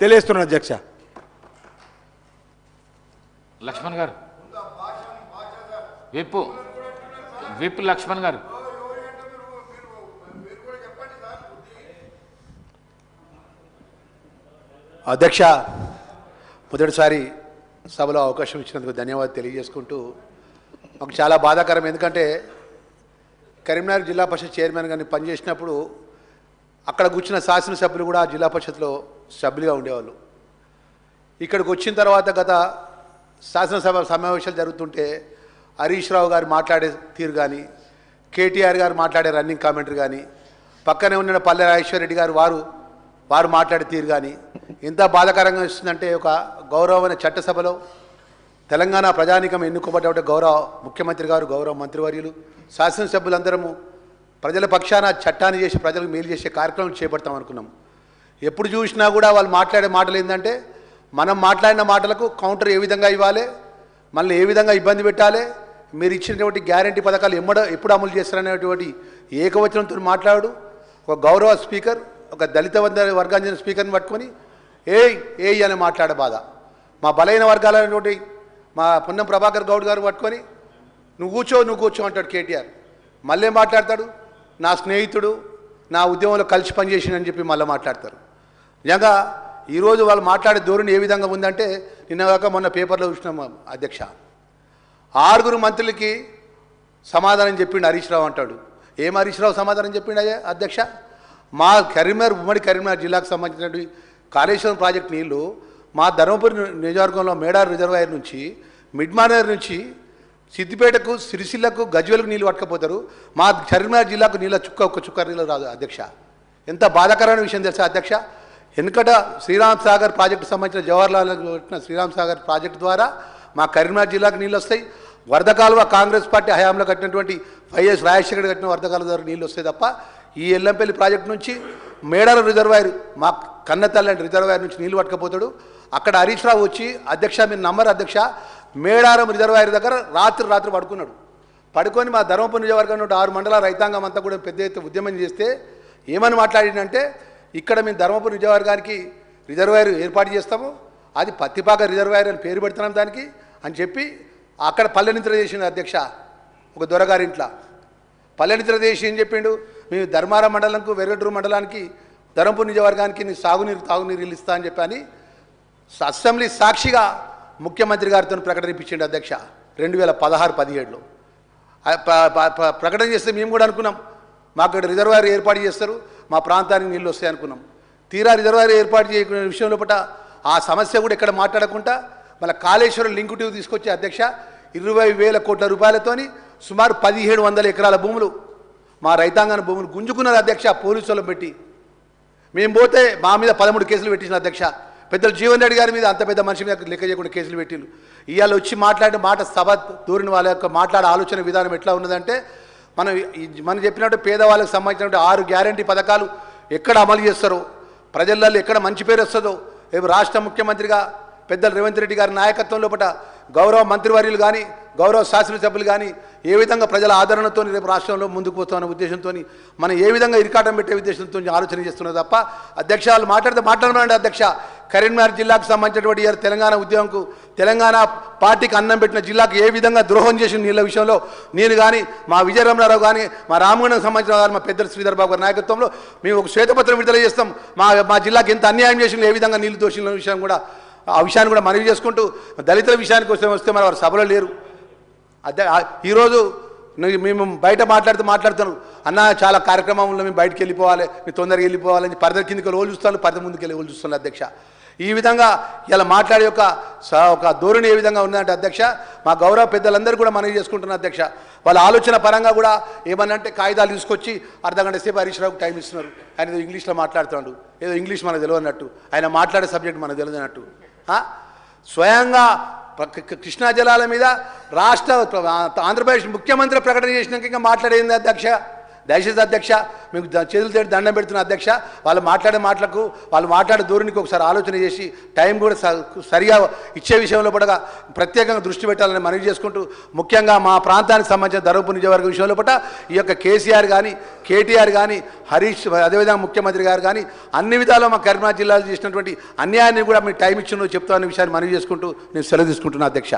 తెలియజేస్తున్నాను అధ్యక్ష. లక్ష్మణ్ గారు, విప్ లక్ష్మణ్ గారు. అధ్యక్ష, మొదటిసారి సభలో అవకాశం ఇచ్చినందుకు ధన్యవాదాలు తెలియజేసుకుంటూ, మాకు చాలా బాధాకరం. ఎందుకంటే కరీంనగర్ జిల్లా పరిషత్ చైర్మన్ గారిని పనిచేసినప్పుడు అక్కడ కూర్చున్న శాసనసభ్యులు కూడా జిల్లా పరిషత్లో సభ్యులుగా ఉండేవాళ్ళు. ఇక్కడికి వచ్చిన తర్వాత గత శాసనసభ సమావేశాలు జరుగుతుంటే హరీష్ రావు గారు మాట్లాడే తీరు కానీ, కేటీఆర్ గారు మాట్లాడే రన్నింగ్ కామెంటరీ కానీ, పక్కనే ఉన్న పల్లె రాజేశ్వరరెడ్డి గారు వారు మాట్లాడే తీరు కానీ ఎంత బాధాకరంగా ఇస్తుందంటే, ఒక గౌరవమైన చట్టసభలో తెలంగాణ ప్రజానీకం ఎన్నుకోబడ్డ గౌరవ ముఖ్యమంత్రి గారు, గౌరవ మంత్రివర్యులు, శాసనసభ్యులందరము ప్రజల పక్షాన చట్టాన్ని చేసి ప్రజలకు మేలు చేసే కార్యక్రమం చేపడతాం అనుకున్నాం. ఎప్పుడు చూసినా కూడా వాళ్ళు మాట్లాడే మాటలు ఏంటంటే, మనం మాట్లాడిన మాటలకు కౌంటర్ ఏ విధంగా ఇవ్వాలి, మళ్ళీ ఏ విధంగా ఇబ్బంది పెట్టాలి, మీరు ఇచ్చినటువంటి గ్యారంటీ పథకాలు ఎప్పుడు అమలు చేస్తారనేటువంటి ఏకవచనంతో మాట్లాడు. ఒక గౌరవ స్పీకర్, ఒక దళిత వర్గానికి చెందిన స్పీకర్ని పట్టుకొని ఏయ్ అని మాట్లాడే బాధ. మా బలైన వర్గాలైనటువంటి మా పొన్నం ప్రభాకర్ గౌడ్ గారు పట్టుకొని నువ్వు కూర్చో అంటాడు కేటీఆర్. మళ్ళీ మాట్లాడతాడు, నా స్నేహితుడు, నా ఉద్యమంలో కలిసి పనిచేసిందని చెప్పి మళ్ళీ మాట్లాడతారు. నిజంగా ఈరోజు వాళ్ళు మాట్లాడే ధోరణి ఏ విధంగా ఉందంటే, నిన్నగాక మొన్న పేపర్లో చూసినాం అధ్యక్ష, 6 మంత్రులకి సమాధానం చెప్పిండు హరీష్ రావు అంటాడు. ఏం హరీష్ రావు సమాధానం చెప్పిండు అధ్యక్ష? మా ఉమ్మడి కరీంనగర్ జిల్లాకు సంబంధించినటువంటి కాళేశ్వరం ప్రాజెక్టు నీళ్లు మా ధర్మపురి నియోజకవర్గంలో మేడార్ రిజర్వాయర్ నుంచి, మిడ్మానేర్ నుంచి సిద్దిపేటకు, సిరిసిల్లకు, గజ్వేలకు నీళ్ళు పట్టుకపోతారు. మా కరీంనగర్ జిల్లాకు ఒక్క చుక్క నీళ్ళు రాదు అధ్యక్ష. ఎంత బాధాకరమైన విషయం తెలుసా అధ్యక్ష? వెనుకట శ్రీరామ్ సాగర్ ప్రాజెక్టు సంబంధించిన జవహర్లాల్ పెట్టిన శ్రీరామ్ సాగర్ ప్రాజెక్టు ద్వారా మా కరీంనగర్ జిల్లాకు నీళ్ళు వస్తాయి. వరద కాలువ కాంగ్రెస్ పార్టీ హయాంలో కట్టినటువంటి వైఎస్ రాజశేఖర్ కట్టిన వరద కాలువ ద్వారా నీళ్ళు వస్తాయి తప్ప, ఈ ఎల్లంపల్లి ప్రాజెక్టు నుంచి మేడారం రిజర్వాయర్, మా కన్నతల్లి రిజర్వాయర్ నుంచి నీళ్ళు పట్టుకపోతాడు. అక్కడ హరీష్ రావు వచ్చి, అధ్యక్ష మీరు నమ్మరు అధ్యక్ష, మేడారం రిజర్వాయర్ దగ్గర రాత్రి పడుకున్నాడు. పడుకొని మా ధర్మపురి నియోజకవర్గం 6 మండలాల రైతాంగం అంతా కూడా పెద్ద ఎత్తున ఉద్యమం చేస్తే ఏమని మాట్లాడిందంటే, ఇక్కడ మేము ధర్మపురి నియోజకవర్గానికి రిజర్వాయర్ ఏర్పాటు చేస్తాము, అది పత్తిపాక రిజర్వాయర్ అని పేరు పెడుతున్నాం దానికి అని చెప్పి అక్కడ పల్లెనిద్ర చేసిండు అధ్యక్ష. ఒక దొరగారింట్ల పల్లెనిద్ర చేసి ఏం చెప్పిండు, మేము ధర్మారం మండలంకు, వెరగటూరు మండలానికి, ధర్మపురి నియోజకవర్గానికి నీ తాగునీరు ఇస్తా అని చెప్పి అసెంబ్లీ సాక్షిగా ముఖ్యమంత్రి గారితో ప్రకటన ఇప్పించిండు అధ్యక్ష 2016-17లో. ప్రకటన చేస్తే మేము కూడా అనుకున్నాం మాకు ఇక్కడ రిజర్వాయర్ ఏర్పాటు చేస్తారు, మా ప్రాంతానికి నీళ్ళు వస్తాయి అనుకున్నాం. తీరా రిజర్వాయర్ ఏర్పాటు చేయకునే విషయంలో ఆ సమస్య కూడా ఇక్కడ మాట్లాడకుండా మళ్ళీ కాళేశ్వరం లింక్ ట్యూబ్ తీసుకొచ్చే అధ్యక్ష 20,000 కోట్ల రూపాయలతోని సుమారు 1,700 ఎకరాల భూములు, మా రైతాంగాన్ని భూములు గుంజుకున్నారు అధ్యక్ష పోలీసులు పెట్టి. మేము పోతే మా మీద 13 కేసులు పెట్టించిన అధ్యక్ష. పెద్దలు జీవన్ రెడ్డి గారి మీద, అంత పెద్ద మనిషి మీద లెక్క చేయకుండా కేసులు పెట్టిండు. ఇవాళ వచ్చి మాట్లాడే మాట సభ దూరిన వాళ్ళ యొక్క మాట్లాడే ఆలోచన విధానం ఎట్లా ఉన్నదంటే, మనం చెప్పినట్టు పేదవాళ్ళకి సంబంధించినటువంటి 6 గ్యారంటీ పథకాలు ఎక్కడ అమలు చేస్తారో, ప్రజలలో ఎక్కడ మంచి పేరు వస్తుందో, రేపు రాష్ట్ర ముఖ్యమంత్రిగా పెద్దలు రేవంత్ రెడ్డి గారి నాయకత్వంలో గౌరవ మంత్రివర్యులు కానీ, గౌరవ శాసనసభ్యులు కానీ ఏ విధంగా ప్రజల ఆదరణతో రేపు రాష్ట్రంలో ముందుకు పోతామనే ఉద్దేశంతో మనం ఏ విధంగా ఇరికాటం పెట్టే ఉద్దేశంతో ఆలోచన చేస్తున్నారు తప్ప, అధ్యక్ష వాళ్ళు మాట్లాడమండి అధ్యక్ష. కరీంనగర్ జిల్లాకు సంబంధించినటువంటి తెలంగాణ ఉద్యమంకు, తెలంగాణ పార్టీకి అన్నం పెట్టిన జిల్లాకు ఏ విధంగా ద్రోహం చేసిన నీళ్ళ విషయంలో నేను కానీ, మా విజయరమణారావు కానీ, మా రామగుండం సంబంధించిన కానీ, మా పెద్దలు శ్రీధర్ బాబు గారి నాయకత్వంలో మేము ఒక శ్వేతపత్రం విడుదల చేస్తాం. మా జిల్లాకి ఎంత అన్యాయం చేసిన, ఏ విధంగా నీళ్లు దోషిన విషయం కూడా, ఆ విషయాన్ని కూడా మనవి చేసుకుంటూ, దళితుల విషయానికి వస్తే మరి వారు సభలో లేరు. ఈరోజు మేము బయట మాట్లాడుతున్నాం అన్న, చాలా కార్యక్రమంలో మేము బయటకు వెళ్ళిపోవాలి, మేము తొందరగా వెళ్ళిపోవాలని పరద కిందకి రోజు చూస్తాను, పరద ముందుకు వెళ్ళి రోజు చూస్తాను అధ్యక్ష. ఈ విధంగా ఇలా మాట్లాడే ఒక ధోరణి ఏ విధంగా ఉందంటే అధ్యక్ష, మా గౌరవ పెద్దలందరూ కూడా మనవి చేసుకుంటున్నారు అధ్యక్ష. వాళ్ళ ఆలోచన పరంగా కూడా ఏమన్నంటే కాగితాలు తీసుకొచ్చి అర్ధగంట సేపు హరీష్ రావుకి టైం ఇస్తున్నారు. ఆయన ఏదో ఇంగ్లీష్లో మాట్లాడుతున్నాడు, ఏదో ఇంగ్లీష్ మనకు తెలియనట్టు, ఆయన మాట్లాడే సబ్జెక్ట్ మనకు తెలియనట్టు. స్వయంగా కృష్ణా జలాల మీద ఆంధ్రప్రదేశ్ ముఖ్యమంత్రి ప్రకటన చేసినాక ఇంకా మాట్లాడేది అధ్యక్ష. దయచేసి అధ్యక్ష మీకు చేతులు తేడి దండం పెడుతున్న అధ్యక్ష, వాళ్ళు మాట్లాడే మాటలకు వాళ్ళు మాట్లాడే ధోరణికి ఒకసారి ఆలోచన చేసి టైం కూడా సరిగా ఇచ్చే విషయంలో కూడా ప్రత్యేకంగా దృష్టి పెట్టాలని మనవి చేసుకుంటూ, ముఖ్యంగా మా ప్రాంతానికి సంబంధించిన ధర్మపురి నియోజకవర్గం విషయంలో పట్ల ఈ యొక్క కేసీఆర్ కానీ కేటీఆర్ కానీ హరీష్ అదేవిధంగా ముఖ్యమంత్రి గారు కానీ అన్ని విధాలు మా కరీంనగర్ జిల్లాలో చేసినటువంటి అన్యాయాన్ని కూడా మీకు టైం ఇచ్చిందో చెప్తామనే విషయాన్ని మనవి చేసుకుంటూ నేను సెలవు తీసుకుంటున్నా అధ్యక్ష.